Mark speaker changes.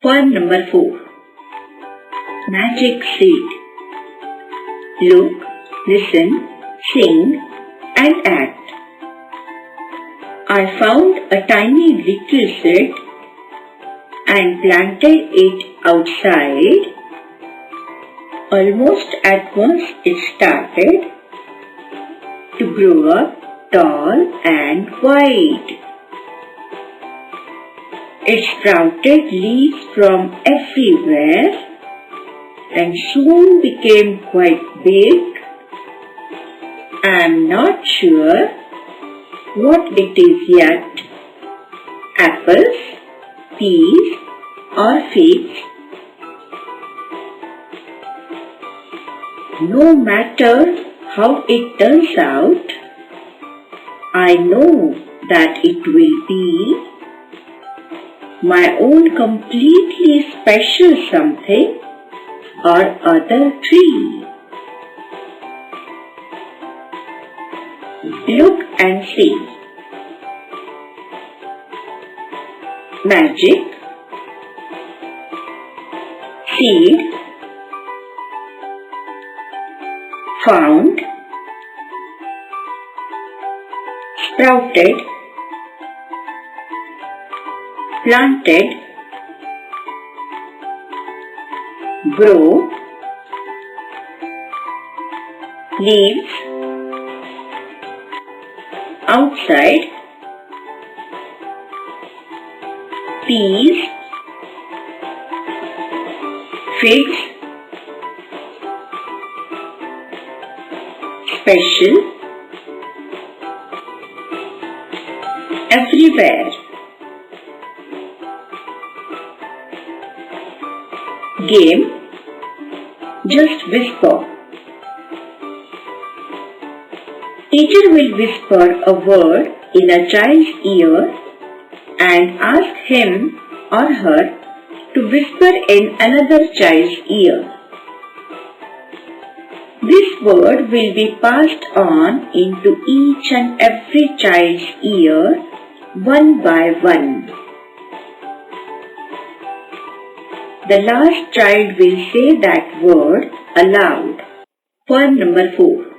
Speaker 1: Poem number 4. Magic Seed. Look, listen, sing and act. I found a tiny little seed and planted it outside. Almost at once it started to grow up tall and wide. It sprouted leaves from everywhere and soon became quite big. I am not sure what it is yet. Apples, peas or figs. No matter how it turns out, I know that it will be my own completely special something or other tree. Look and see. Magic, seed, found, sprouted, planted, grow, leaves, outside, peas, figs, special, everywhere. Game, just whisper. Teacher will whisper a word in a child's ear and ask him or her to whisper in another child's ear. This word will be passed on into each and every child's ear one by one. The last child will say that word aloud. Poem number 4.